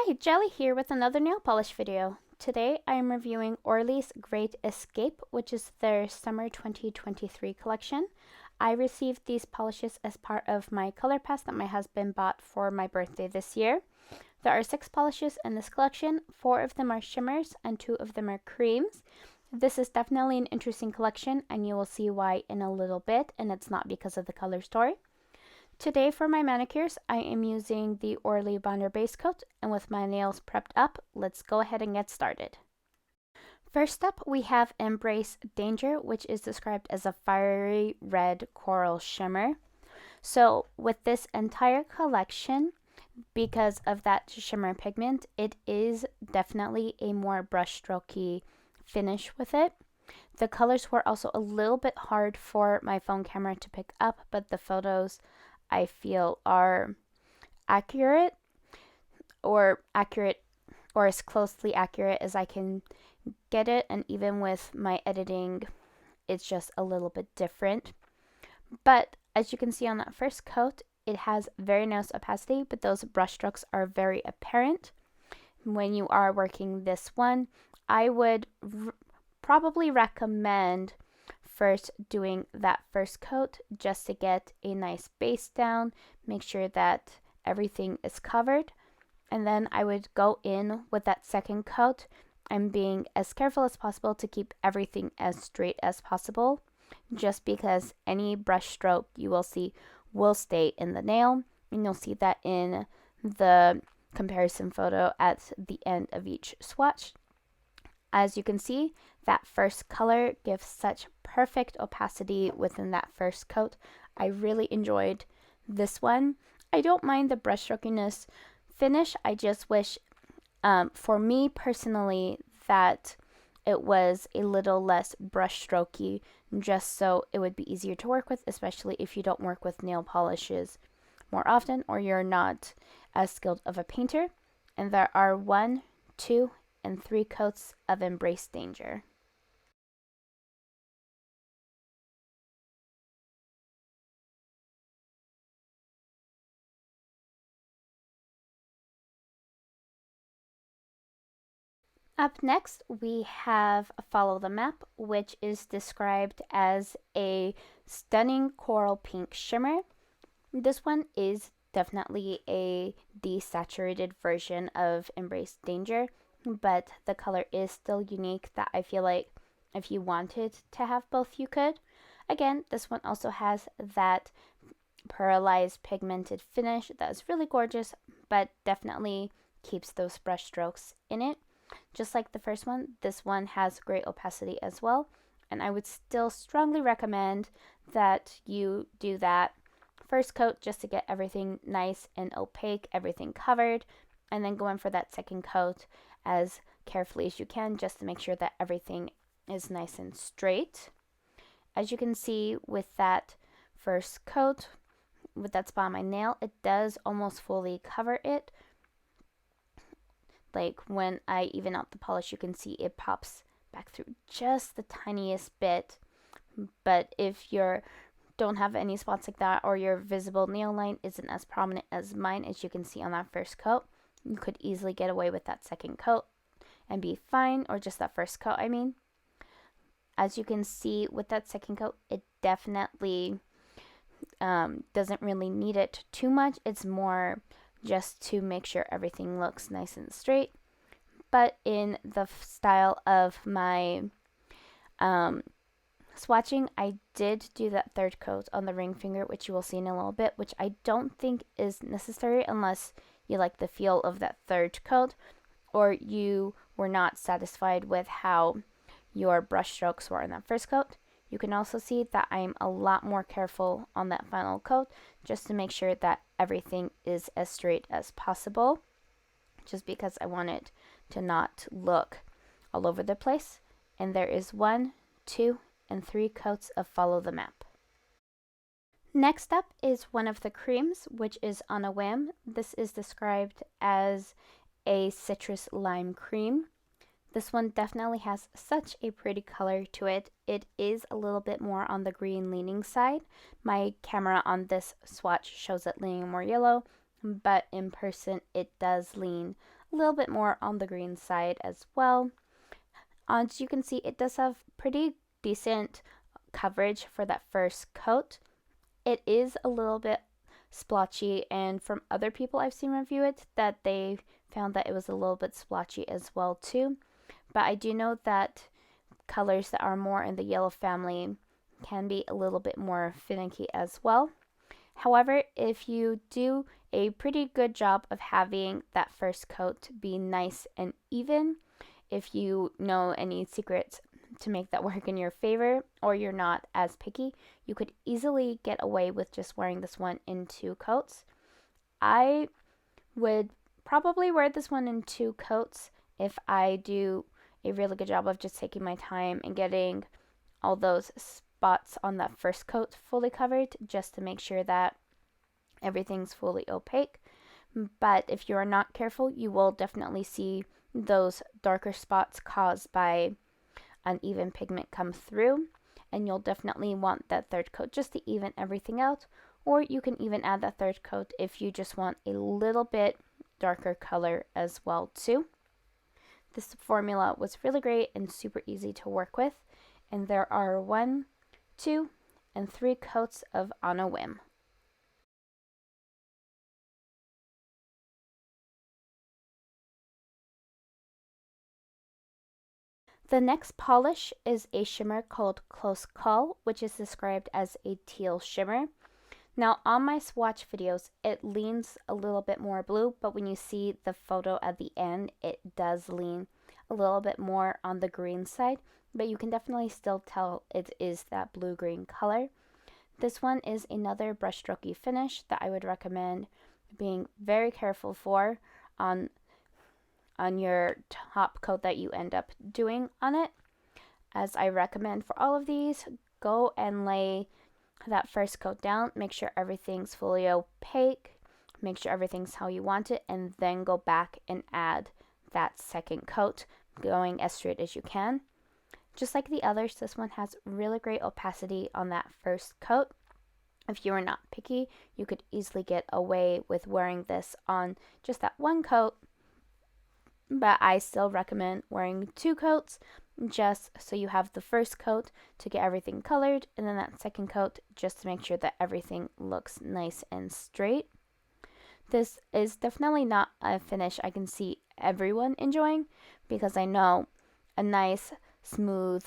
Hi, Jelly here with another nail polish video. Today I am reviewing Orly's Great Escape, which is their summer 2023 collection. I received these polishes as part of my Colorpass that my husband bought for my birthday this year. There are 6 polishes in this collection. 4 of them are shimmers and 2 of them are creams. This is definitely an interesting collection and you will see why in a little bit, and it's not because of the color story. Today for my manicures, I am using the ORLY Bonder Base Coat, and with my nails prepped up, let's go ahead and get started. First up, we have Embrace Danger, which is described as a fiery red coral shimmer. So with this entire collection, because of that shimmer pigment, it is definitely a more brushstrokey finish with it. The colors were also a little bit hard for my phone camera to pick up, but the photos I feel are accurate or as closely accurate as I can get it, and even with my editing it's just a little bit different. But as you can see on that first coat, it has very nice opacity, but those brush strokes are very apparent. When you are working this one, I would probably recommend first doing that first coat just to get a nice base down, make sure that everything is covered, and then I would go in with that second coat and being as careful as possible to keep everything as straight as possible, just because any brush stroke you will see will stay in the nail, and you'll see that in the comparison photo at the end of each swatch. As you can see, that first color gives such perfect opacity within that first coat. I really enjoyed this one. I don't mind the brush strokiness finish. I just wish, for me personally, that it was a little less brush strokey, just so it would be easier to work with, especially if you don't work with nail polishes more often or you're not as skilled of a painter. And there are 1, 2, and 3 coats of Embrace Danger. Up next, we have Follow the Map, which is described as a stunning coral pink shimmer. This one is definitely a desaturated version of Embrace Danger, but the color is still unique that I feel like if you wanted to have both, you could. Again, this one also has that pearlized pigmented finish that is really gorgeous, but definitely keeps those brush strokes in it. Just like the first one, this one has great opacity as well, and I would still strongly recommend that you do that first coat just to get everything nice and opaque, everything covered, and then go in for that second coat as carefully as you can just to make sure that everything is nice and straight. As you can see with that first coat, with that spot on my nail, it does almost fully cover it. Like when I even out the polish, you can see it pops back through just the tiniest bit. But if you don't have any spots like that, or your visible nail line isn't as prominent as mine, as you can see on that first coat, you could easily get away with that second coat and be fine, or just that first coat, I mean. As you can see with that second coat, it definitely doesn't really need it too much. It's more just to make sure everything looks nice and straight. But in the style of my swatching, I did do that third coat on the ring finger, which you will see in a little bit, which I don't think is necessary unless you like the feel of that third coat, or you were not satisfied with how your brush strokes were in that first coat. You can also see that I'm a lot more careful on that final coat just to make sure that everything is as straight as possible, just because I want it to not look all over the place. And there is 1, 2, and 3 coats of Follow the Map. Next up is one of the creams, which is On a Whim. This is described as a citrus lime cream. This one definitely has such a pretty color to it. It is a little bit more on the green leaning side. My camera on this swatch shows it leaning more yellow. but in person it does lean a little bit more on the green side as well. As you can see, it does have pretty decent coverage for that first coat. It is a little bit splotchy, and from other people I've seen review it, that they found that it was a little bit splotchy as well too. But I do know that colors that are more in the yellow family can be a little bit more finicky as well. However, if you do a pretty good job of having that first coat be nice and even, if you know any secrets to make that work in your favor, or you're not as picky, you could easily get away with just wearing this one in 2 coats. I would probably wear this one in 2 coats if I do a really good job of just taking my time and getting all those spots on that first coat fully covered, just to make sure that everything's fully opaque. But if you are not careful, you will definitely see those darker spots caused by uneven pigment come through, and you'll definitely want that third coat just to even everything out. Or you can even add that third coat if you just want a little bit darker color as well too. This formula was really great and super easy to work with, and there are 1, 2, and 3 coats of On a Whim. The next polish is a shimmer called Close Call, which is described as a teal shimmer. Now on my swatch videos, it leans a little bit more blue, but when you see the photo at the end, it does lean a little bit more on the green side, but you can definitely still tell it is that blue-green color. This one is another brushstrokey finish that I would recommend being very careful for on your top coat that you end up doing on it. As I recommend for all of these, go and lay that first coat down, make sure everything's fully opaque, make sure everything's how you want it, and then go back and add that second coat, going as straight as you can. Just like the others, this one has really great opacity on that first coat. If you are not picky, you could easily get away with wearing this on just that one coat, but I still recommend wearing 2 coats, just so you have the first coat to get everything colored, and then that second coat just to make sure that everything looks nice and straight. This is definitely not a finish I can see everyone enjoying, because I know a nice smooth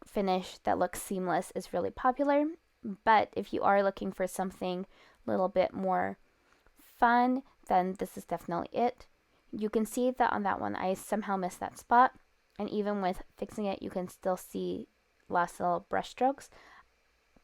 finish that looks seamless is really popular, but if you are looking for something a little bit more fun, then this is definitely it. You can see that on that one I somehow missed that spot, and even with fixing it, you can still see last little brush strokes.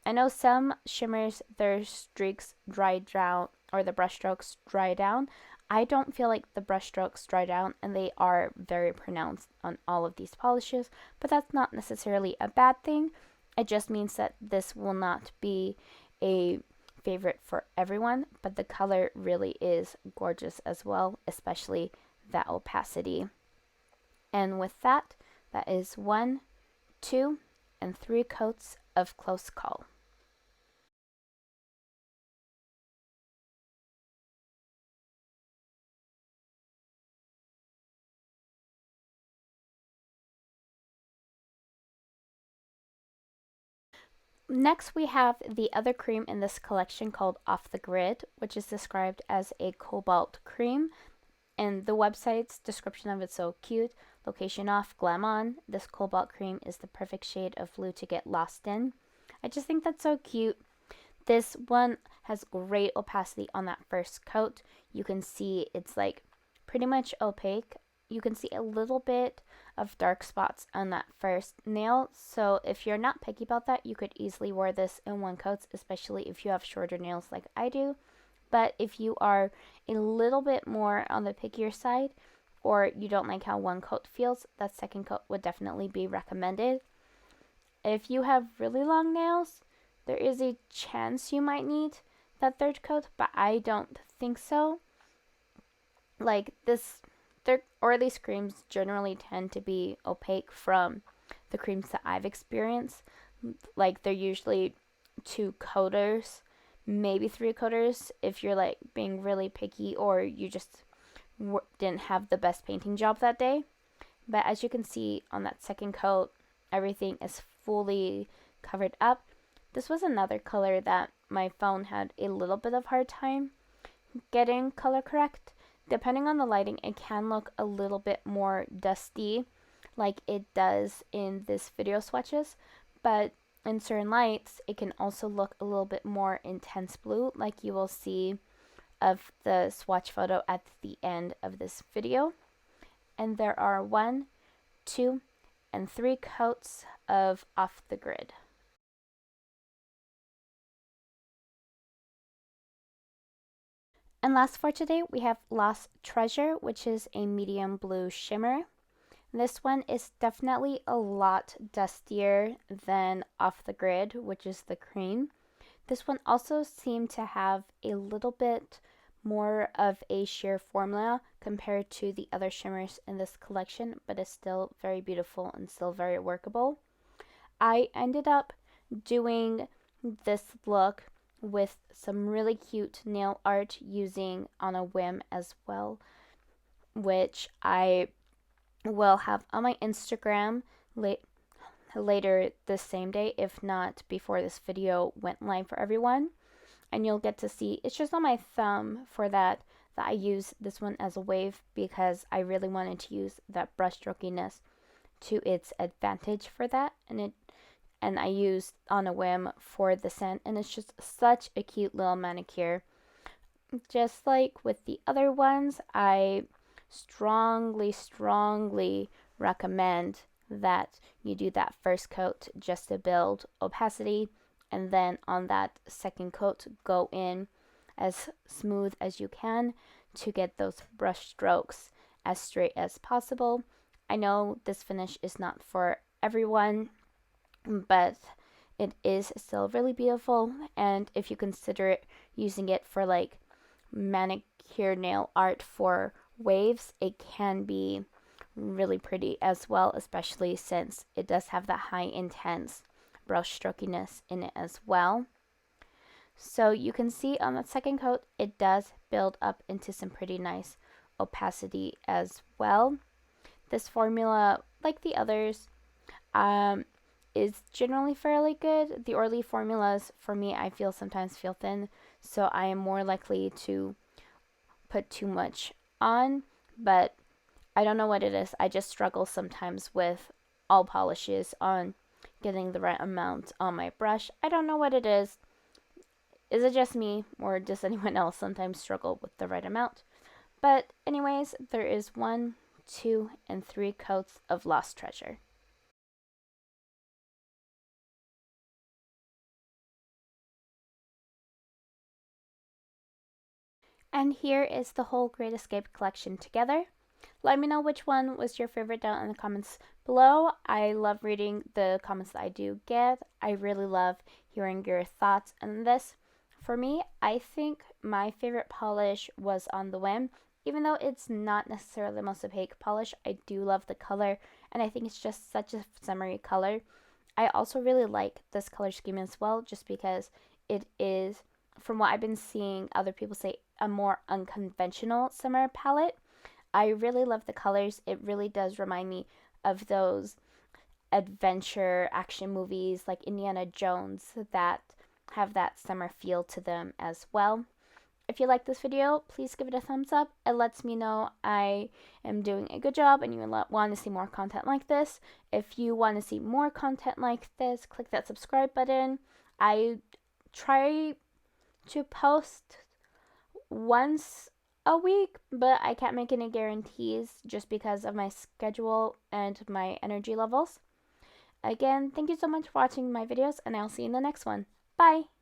I know some shimmers, their streaks dry down, or the brush strokes dry down. I don't feel like the brush strokes dry down, and they are very pronounced on all of these polishes, but that's not necessarily a bad thing. It just means that this will not be a favorite for everyone, but the color really is gorgeous as well, especially that opacity. And with that, that is 1, 2, and 3 coats of Close Call. Next, we have the other cream in this collection called Off the Grid, which is described as a cobalt cream. And the website's description of it's so cute. Location off, glam on. This cobalt cream is the perfect shade of blue to get lost in. I just think that's so cute. This one has great opacity on that first coat. You can see it's like pretty much opaque. You can see a little bit of dark spots on that first nail. So if you're not picky about that, you could easily wear this in 1 coat, especially if you have shorter nails like I do. But if you are a little bit more on the pickier side, or you don't like how 1 coat feels, that second coat would definitely be recommended. If you have really long nails, there is a chance you might need that third coat, but I don't think so. Like this, ORLY creams generally tend to be opaque from the creams that I've experienced. Like they're usually 2 coaters, maybe 3 coaters if you're like being really picky or you just didn't have the best painting job that day. But as you can see on that second coat, everything is fully covered up. This was another color that my phone had a little bit of hard time getting color correct. Depending on the lighting, it can look a little bit more dusty like it does in this video swatches, but in certain lights, it can also look a little bit more intense blue like you will see of the swatch photo at the end of this video. And there are 1, 2, and 3 coats of Off the Grid. And last for today, we have Lost Treasure, which is a medium blue shimmer. This one is definitely a lot dustier than Off the Grid, which is the cream. This one also seemed to have a little bit more of a sheer formula compared to the other shimmers in this collection, but it's still very beautiful and still very workable. I ended up doing this look with some really cute nail art using On a Whim as well, which I will have on my Instagram later this same day, if not before this video went live for everyone. And you'll get to see, it's just on my thumb for that I use this one as a wave because I really wanted to use that brush strokiness to its advantage for that. And I used On a Whim for the scent, and it's just such a cute little manicure. Just like with the other ones, I strongly recommend that you do that first coat just to build opacity, and then on that second coat go in as smooth as you can to get those brush strokes as straight as possible. I know this finish is not for everyone, but it is still really beautiful, and if you consider using it for like manicure nail art for waves, it can be really pretty as well, especially since it does have that high intense brush strokiness in it as well. So you can see on that second coat, it does build up into some pretty nice opacity as well. This formula, like the others, is generally fairly good. The Orly formulas, for me, I feel sometimes feel thin, so I am more likely to put too much on, but I don't know what it is. I just struggle sometimes with all polishes on getting the right amount on my brush. I don't know what it is. Is it just me, or does anyone else sometimes struggle with the right amount? But anyways, there is 1, 2, and 3 coats of Lost Treasure. And here is the whole Great Escape collection together. Let me know which one was your favorite down in the comments below. I love reading the comments that I do get. I really love hearing your thoughts on this. For me, I think my favorite polish was On the Whim. Even though it's not necessarily the most opaque polish, I do love the color, and I think it's just such a summery color. I also really like this color scheme as well, just because it is, from what I've been seeing other people say, a more unconventional summer palette. I really love the colors. It really does remind me of those adventure action movies like Indiana Jones that have that summer feel to them as well. If you like this video, please give it a thumbs up. It lets me know I am doing a good job and you want to see more content like this. If you want to see more content like this, click that subscribe button. I try to post once a week, but I can't make any guarantees just because of my schedule and my energy levels. Again, thank you so much for watching my videos, and I'll see you in the next one. Bye!